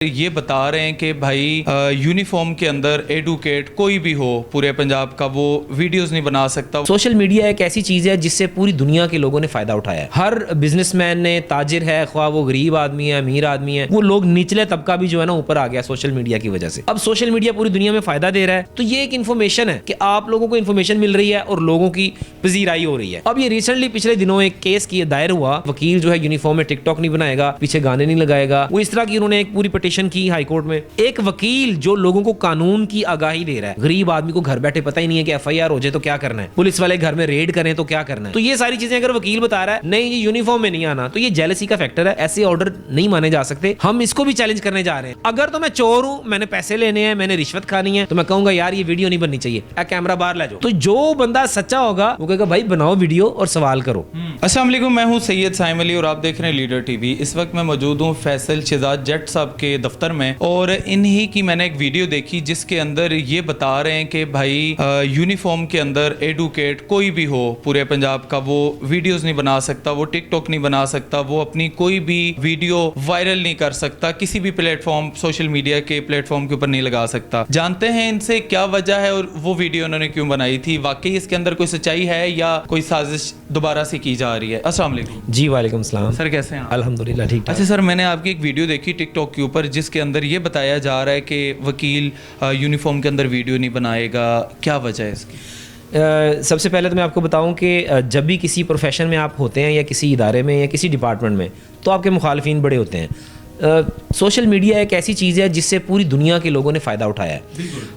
ये बता रहे हैं कि भाई यूनिफॉर्म के अंदर एडवोकेट कोई भी हो पूरे पंजाब का वो वीडियोस नहीं बना सकता। सोशल मीडिया एक ऐसी चीज़ है जिससे पूरी दुनिया के लोगों ने फ़ायदा उठाया है। हर बिजनेसमैन ने, ताजिर है, ख्वाह वो गरीब आदमी है, अमीर आदमी है, वो लोग निचले तबका भी जो है ना ऊपर आ गया सोशल मीडिया की वजह से। अब सोशल मीडिया पूरी दुनिया में फ़ायदा दे रहा है, तो ये एक इन्फॉर्मेशन है कि आप लोगों को इन्फॉर्मेशन मिल रही है और लोगों की पजीराई हो रही है। अब ये रिसेंटली पिछले दिनों एक केस की दायर हुआ, वकील जो है यूनिफॉर्म में टिकटॉक नहीं बनाएगा, पीछे गाने नहीं लगाएगा, वो इस तरह की उन्होंने एक पूरी पिटीशन की हाई कोर्ट में। एक वकील जो लोगों को कानून की आगाही दे रहा है, गरीब आदमी को घर बैठे पता ही नहीं है कि एफआईआर हो जाए तो क्या करना है, पुलिस वाले घर में रेड करें तो क्या करना है, तो ये सारी चीजें अगर वकील बता रहा है नहीं ये यूनिफॉर्म में नहीं आना, तो ये जेलसी का फैक्टर है। ऐसे ऑर्डर नहीं माने जा सकते। हम इसको भी चैलेंज करने जा रहे हैं। अगर तो मैं चोर हूं, मैंने पैसे लेने हैं, मैंने रिश्वत खानी है, तो मैं कहूंगा यार ये वीडियो नहीं बननी चाहिए, कैमरा बाहर ले जाओ। तो जो बंदा सच्चा होगा वो कहेगा भाई बनाओ वीडियो और सवाल करो। अस्सलाम वालेकुम, मैं हूं सैयद साइम अली और आप देख रहे हैं लीडर टीवी। इस वक्त मैं मौजूद हूं फैसल शहजाद जट साहब के दफ्तर में और इन्हीं की मैंने एक वीडियो देखी जिसके अंदर ये बता रहे हैं कि भाई यूनिफॉर्म के अंदर एडवोकेट कोई भी हो पूरे पंजाब का वो वीडियोस नहीं बना सकता, वो टिकटॉक नहीं बना सकता, वो अपनी कोई भी वीडियो वायरल नहीं कर सकता, किसी भी प्लेटफॉर्म सोशल मीडिया के प्लेटफॉर्म के ऊपर नहीं लगा सकता। जानते हैं इनसे क्या वजह है और वो वीडियो उन्होंने क्यों बनाई थी? वाकई इसके अंदर कोई सच्चाई है या कोई साजिश दोबारा से की जा रही है? अस्सलाम वालेकुम। जी वालेकुम सलाम सर, कैसे हैं आप? अल्हम्दुलिल्लाह ठीक ठाक। अच्छा सर, मैंने आपकी एक वीडियो देखी टिकटॉक के ऊपर जिसके अंदर ये बताया जा रहा है कि वकील यूनिफॉर्म के अंदर वीडियो नहीं बनाएगा, क्या वजह है इसकी? सबसे पहले तो मैं आपको बताऊं कि जब भी किसी प्रोफेशन में आप होते हैं या किसी इदारे में या किसी डिपार्टमेंट में, तो आपके मुखालफिन बड़े होते हैं। सोशल मीडिया एक ऐसी चीज़ है जिससे पूरी दुनिया के लोगों ने फ़ायदा उठाया है।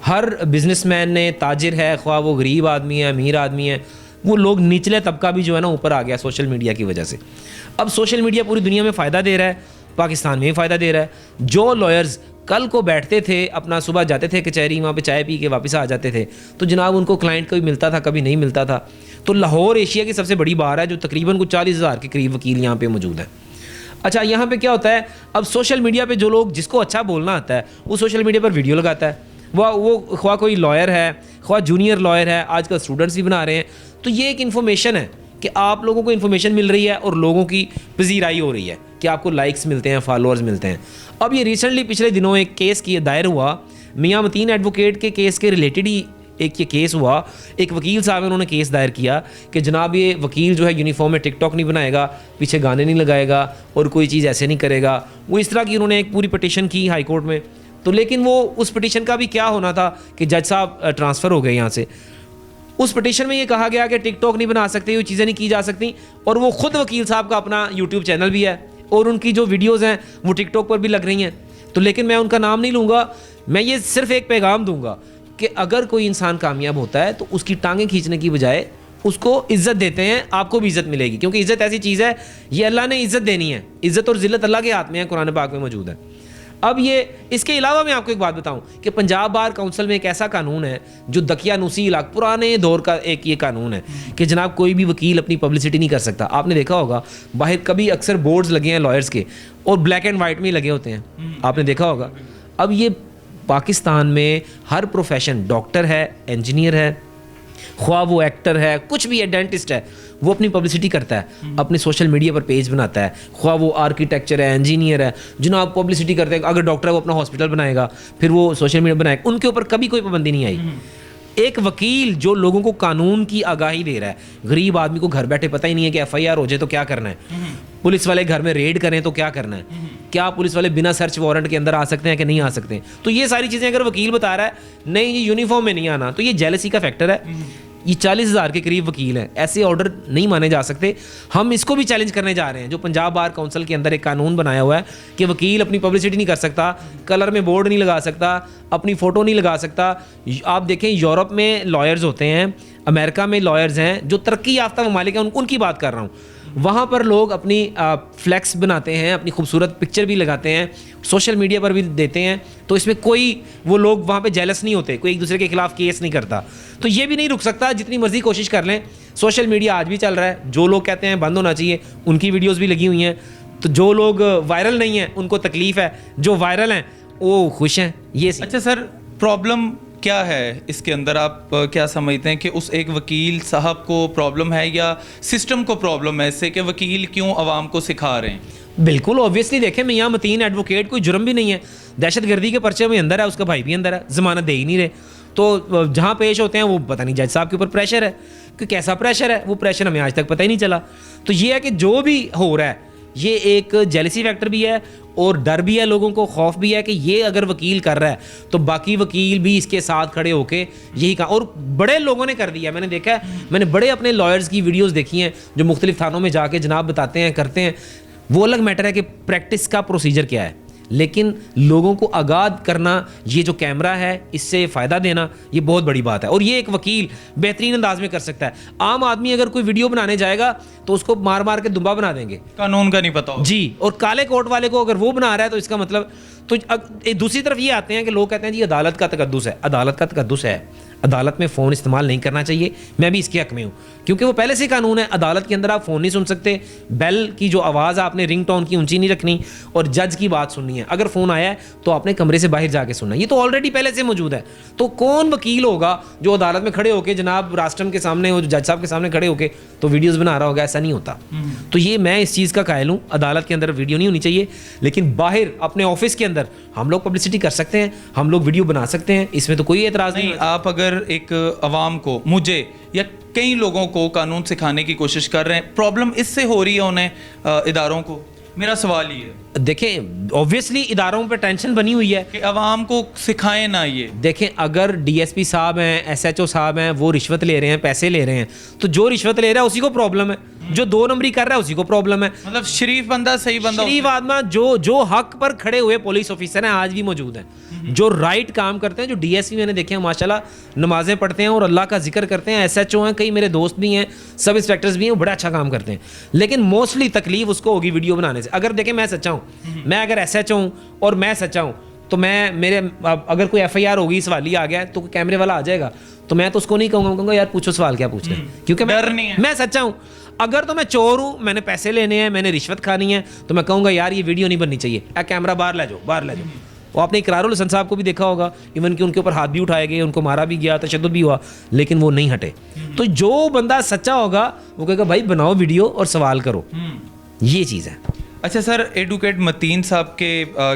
हर बिजनेसमैन ने, ताजिर है, ख्वाह वो गरीब आदमी है, अमीर आदमी है, वो लोग निचले तबका भी जो है ना ऊपर आ गया सोशल मीडिया की वजह से। अब सोशल मीडिया पूरी दुनिया में फ़ायदा दे रहा है, पाकिस्तान में भी फ़ायदा दे रहा है। जो लॉयर्स कल को बैठते थे, अपना सुबह जाते थे कचहरी, वहाँ पे चाय पी के वापस आ जाते थे, तो जनाब उनको क्लाइंट कभी मिलता था, कभी नहीं मिलता था। तो लाहौर एशिया की सबसे बड़ी बार है जो तकरीबन कुछ 40,000 के करीब वकील यहाँ पे मौजूद है। अच्छा, यहाँ पे क्या होता है, अब सोशल मीडिया पे जो लोग, जिसको अच्छा बोलना आता है, वो सोशल मीडिया पर वीडियो लगाता है। वो ख्वाह कोई लॉयर है, ख्वाह जूनियर लॉयर है, आजकल स्टूडेंट्स भी बना रहे हैं। तो ये एक इन्फॉर्मेशन है कि आप लोगों को इन्फॉर्मेशन मिल रही है और लोगों की पजीराई हो रही है कि आपको लाइक्स मिलते हैं, फॉलोअर्स मिलते हैं। अब ये रिसेंटली पिछले दिनों एक केस की दायर हुआ, मियां मतीन एडवोकेट के केस के रिलेटेड ही एक ये केस हुआ। एक वकील साहब उन्होंने केस दायर किया कि जनाब ये वकील जो है यूनिफॉर्म में टिकटॉक नहीं बनाएगा, पीछे गाने नहीं लगाएगा और कोई चीज़ ऐसे नहीं करेगा। वो इस तरह की उन्होंने एक पूरी पिटीशन की हाई कोर्ट में। तो लेकिन वो उस पिटीशन का भी क्या होना था कि जज साहब ट्रांसफ़र हो गए यहाँ से। उस पिटीशन में ये कहा गया कि टिकटॉक नहीं बना सकते, ये चीज़ें नहीं की जा सकती, और वो खुद वकील साहब का अपना यूट्यूब चैनल भी है और उनकी जो वीडियोज़ हैं वो टिकटॉक पर भी लग रही हैं। तो लेकिन मैं उनका नाम नहीं लूँगा, मैं ये सिर्फ एक पैगाम दूंगा कि अगर कोई इंसान कामयाब होता है तो उसकी टांगें खींचने की बजाय उसको इज्जत देते हैं, आपको भी इज्जत मिलेगी, क्योंकि इज्जत ऐसी चीज़ है, ये अल्लाह ने इज्जत देनी है। इज्जत और जिल्लत अल्लाह के हाथ में है, कुरान पाक में मौजूद है। अब ये इसके अलावा मैं आपको एक बात बताऊं कि पंजाब बार काउंसिल में एक ऐसा कानून है जो दकियानूसी इलाका, पुराने दौर का एक ये कानून है कि जनाब कोई भी वकील अपनी पब्लिसिटी नहीं कर सकता। आपने देखा होगा बाहर कभी अक्सर बोर्ड्स लगे हैं लॉयर्स के और ब्लैक एंड वाइट में ही लगे होते हैं, आपने देखा होगा। अब ये पाकिस्तान में हर प्रोफेशन, डॉक्टर है, इंजीनियर है, ख्वाह वो एक्टर है, कुछ भी है, डेंटिस्ट है, वो अपनी पब्लिसिटी करता है, अपने सोशल मीडिया पर पेज बनाता है। ख्वाह वो आर्किटेक्चर है, इंजीनियर है, जनाब पब्लिसिटी करते हैं। अगर डॉक्टर है वो अपना हॉस्पिटल बनाएगा, फिर वो सोशल मीडिया बनाएगा। उनके ऊपर कभी कोई पाबंदी नहीं आई। एक वकील जो लोगों को कानून की आगाही दे रहा है, गरीब आदमी को घर बैठे पता ही नहीं है कि एफआईआर हो जाए तो क्या करना है, पुलिस वाले घर में रेड करें तो क्या करना है, क्या पुलिस वाले बिना सर्च वारंट के अंदर आ सकते हैं कि नहीं आ सकते। तो ये सारी चीज़ें अगर वकील बता रहा है नहीं ये यूनिफॉर्म में नहीं आना, तो ये जेलसी का फैक्टर है। ये 40,000 के करीब वकील हैं, ऐसे ऑर्डर नहीं माने जा सकते। हम इसको भी चैलेंज करने जा रहे हैं। जो पंजाब बार काउंसिल के अंदर एक कानून बनाया हुआ है कि वकील अपनी पब्लिसिटी नहीं कर सकता, कलर में बोर्ड नहीं लगा सकता, अपनी फ़ोटो नहीं लगा सकता। आप देखें यूरोप में लॉयर्स होते हैं, अमेरिका में लॉयर्स हैं, जो तरक्की याफ्ता ममालिक हैं, उनकी बात कर रहा हूँ। वहाँ पर लोग अपनी फ्लैक्स बनाते हैं, अपनी खूबसूरत पिक्चर भी लगाते हैं, सोशल मीडिया पर भी देते हैं। तो इसमें कोई वो लोग वहाँ पे जेलस नहीं होते, कोई एक दूसरे के खिलाफ केस नहीं करता। तो ये भी नहीं रुक सकता, जितनी मर्जी कोशिश कर लें। सोशल मीडिया आज भी चल रहा है, जो लोग कहते हैं बंद होना चाहिए उनकी वीडियोज़ भी लगी हुई हैं। तो जो लोग वायरल नहीं हैं उनको तकलीफ़ है, जो वायरल हैं वो खुश हैं। ये अच्छा सर, प्रॉब्लम क्या है इसके अंदर? आप क्या समझते हैं कि उस एक वकील साहब को प्रॉब्लम है या सिस्टम को प्रॉब्लम है इससे कि वकील क्यों आवाम को सिखा रहे हैं? बिल्कुल ऑब्वियसली देखें, मियां मतीन एडवोकेट कोई जुर्म भी नहीं है। दहशतगर्दी के पर्चे में अंदर है, उसका भाई भी अंदर है, जमानत दे ही नहीं रहे। तो जहाँ पेश होते हैं वो पता नहीं जज साहब के ऊपर प्रेशर है कि कैसा प्रेशर है, वो प्रेशर हमें आज तक पता ही नहीं चला। तो ये है कि जो भी हो रहा है ये एक जेलसी फैक्टर भी है और डर भी है, लोगों को खौफ भी है कि ये अगर वकील कर रहा है तो बाकी वकील भी इसके साथ खड़े होके यही कहा। और बड़े लोगों ने कर दिया, मैंने देखा है, मैंने बड़े अपने लॉयर्स की वीडियोस देखी हैं जो मुख्तलिफ थानों में जाके जनाब बताते हैं, करते हैं। वो अलग मैटर है कि प्रैक्टिस का प्रोसीजर क्या है, लेकिन लोगों को आगाह करना, ये जो कैमरा है इससे फ़ायदा देना, ये बहुत बड़ी बात है। और ये एक वकील बेहतरीन अंदाज में कर सकता है। आम आदमी अगर कोई वीडियो बनाने जाएगा तो उसको मार मार के दुम्बा बना देंगे, कानून का नहीं पता होगा। जी। और काले कोट वाले को अगर वो बना रहा है तो इसका मतलब तो दूसरी तरफ ये आते हैं कि लोग कहते हैं जी अदालत का तकद्दुस है। अदालत का तकद्दुस है, अदालत में फ़ोन इस्तेमाल नहीं करना चाहिए, मैं भी इसके हक में हूँ, क्योंकि वो पहले से कानून है। अदालत के अंदर आप फ़ोन नहीं सुन सकते, बेल की जो आवाज़ है आपने रिंग टोन की ऊंची नहीं रखनी, और जज की बात सुननी है। अगर फ़ोन आया है तो आपने कमरे से बाहर जाके सुनना है, ये तो ऑलरेडी पहले से मौजूद है। तो कौन वकील होगा जो अदालत में खड़े होकर जनाब राष्ट्रम के सामने और जज साहब के सामने खड़े होकर तो वीडियोज़ बना रहा होगा? ऐसा नहीं होता। तो ये मैं इस चीज़ का कायल हूँ, अदालत के अंदर वीडियो नहीं होनी चाहिए, लेकिन बाहर अपने ऑफिस के अंदर हम लोग पब्लिसिटी कर सकते हैं, हम लोग वीडियो बना सकते हैं, इसमें तो कोई एतराज़ नहीं। आप अगर एक अवाम को, मुझे या कई लोगों को कानून सिखाने की कोशिश कर रहे हैं, प्रॉब्लम इससे हो रही है उन्हें इदारों को, मेरा सवाल ये है। देखें, ऑब्वियसली इदारों पर टेंशन बनी हुई है कि अवाम को सिखाएं ना ये। देखें, अगर डीएसपी साहब हैं, एसएचओ साहब हैं, वो रिश्वत ले रहे हैं, पैसे ले रहे हैं, तो जो रिश्वत ले रहा है उसी को प्रॉब्लम है, जो 2 नंबरी कर रहा है उसी को प्रॉब्लम है। मतलब शरीफ बंदा, सही बंदा, शरीफ आदमी जो हक पर खड़े हुए पुलिस ऑफिसर हैं आज भी मौजूद हैं, जो राइट काम करते हैं, जो डीएसपी मैंने देखे हैं माशाल्लाह नमाजें पढ़ते हैं और अल्लाह का जिक्र करते हैं। एसएचओ हैं, कई मेरे दोस्त भी हैं, सब इंस्पेक्टर्स भी हैं, वो बड़ा अच्छा काम करते हैं। लेकिन मोस्टली तकलीफ उसको होगी वीडियो बनाने से। अगर देखें, मैं सच्चा हूँ, मैं अगर एसएचओ हूँ और मैं सच्चा हूँ तो अगर कोई एफआईआर होगी, सवाल ही आ गया तो कैमरे वाला आ जाएगा, तो मैं तो उसको नहीं कहूँगा यार पूछो सवाल क्या पूछ रहे हैं, क्योंकि मैं सच्चा हूँ। अगर तो मैं चोर हूँ, मैंने पैसे लेने हैं, मैंने रिश्वत खानी है, तो मैं कहूँगा यार ये वीडियो नहीं बननी चाहिए, कैमरा बाहर ले जाओ, बाहर ले जाओ। वो आपने इकरारुल हसन साहब को भी देखा होगा, इवन कि उनके ऊपर हाथ भी उठाए गए, उनको मारा भी गया, तशद्दुद भी हुआ, लेकिन वो नहीं हटे। तो जो बंदा सच्चा होगा वो कहेगा भाई बनाओ वीडियो और सवाल करो, ये चीज़ है। अच्छा सर, एडवोकेट मतीन साहब के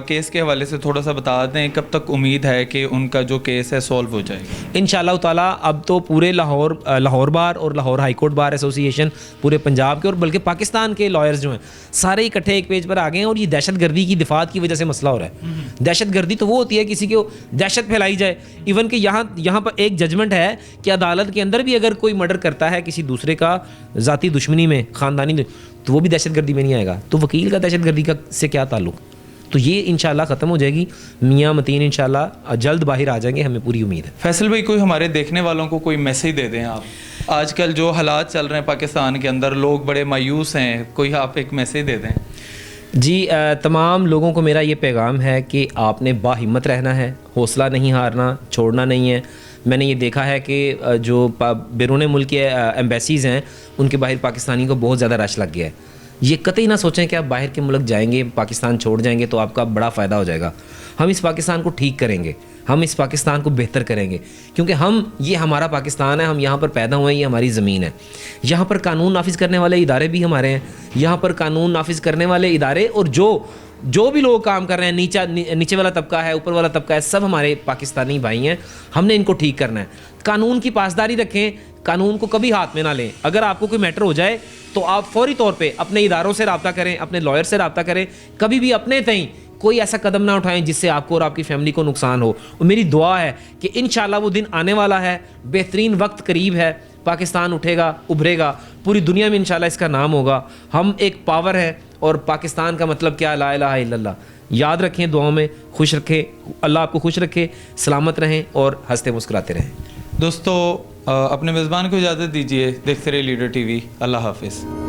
केस के हवाले से थोड़ा सा बता दें, कब तक उम्मीद है कि उनका जो केस है सॉल्व हो जाएगा? इंशाअल्लाह ताला अब तो पूरे लाहौर बार और Lahore high court bar association, पूरे पंजाब के और बल्कि पाकिस्तान के लॉयर्स जो हैं सारे इकट्ठे एक पेज पर आ गए हैं। और ये दहशतगर्दी की दिफात की वजह से मसला हो रहा है। दहशतगर्दी तो वो होती है किसी को दहशत फैलाई जाए। इवन कि यहाँ पर एक जजमेंट है कि अदालत के अंदर भी अगर कोई मर्डर करता है किसी दूसरे का ज़ाती दुश्मनी में, ख़ानदानी, तो वो भी दहशतगर्दी में नहीं आएगा। तो वकील का दहशतगर्दी का से क्या ताल्लुक? तो ये इंशाल्लाह ख़त्म हो जाएगी। मियाँ मतीन इंशाल्लाह जल्द बाहर आ जाएंगे, हमें पूरी उम्मीद है। फैसल भाई, कोई हमारे देखने वालों को कोई मैसेज दे दें आप। आजकल जो हालात चल रहे हैं पाकिस्तान के अंदर, लोग बड़े मायूस हैं, कोई आप एक मैसेज दे दें। जी, तमाम लोगों को मेरा ये पैगाम है कि आपने बाहिम्मत रहना है, हौसला नहीं हारना, छोड़ना नहीं है। मैंने ये देखा है कि जो बैरून मुल्क के एम्बेसीज़ हैं उनके बाहर पाकिस्तानी को बहुत ज़्यादा रश लग गया है। ये कतई ना सोचें कि आप बाहर के मुल्क जाएंगे, पाकिस्तान छोड़ जाएंगे तो आपका बड़ा फ़ायदा हो जाएगा। हम इस पाकिस्तान को ठीक करेंगे, हम इस पाकिस्तान को बेहतर करेंगे, क्योंकि ये हमारा पाकिस्तान है, हम यहाँ पर पैदा हुए हैं, ये हमारी ज़मीन है। यहाँ पर कानून नाफिज करने वाले इदारे भी हमारे हैं, यहाँ पर कानून नाफिज करने वाले इदारे और जो भी लोग काम कर रहे हैं, नीचे वाला तबका है, ऊपर वाला तबका है, सब हमारे पाकिस्तानी भाई हैं। हमने इनको ठीक करना है। कानून की पासदारी रखें, कानून को कभी हाथ में ना लें। अगर आपको कोई मैटर हो जाए तो आप फौरी तौर पे अपने इदारों से रब्ता करें, अपने लॉयर से रब्ता करें। कभी भी अपने तई कोई ऐसा कदम ना उठाएं जिससे आपको और आपकी फैमिली को नुकसान हो। और मेरी दुआ है कि इंशाल्लाह वो दिन आने वाला है, बेहतरीन वक्त करीब है, पाकिस्तान उठेगा, उभरेगा, पूरी दुनिया में इंशाल्लाह इसका नाम होगा। हम एक पावर है और पाकिस्तान का मतलब क्या, ला इलाहा इल्लल्लाह। याद रखें, दुआओं में खुश रखें, अल्लाह आपको खुश रखे, सलामत रहें और हंसते मुस्कुराते रहें। दोस्तों, अपने मेज़बान को इजाज़त दीजिए। देखते रहिए लीडर टीवी। अल्लाह हाफिज़।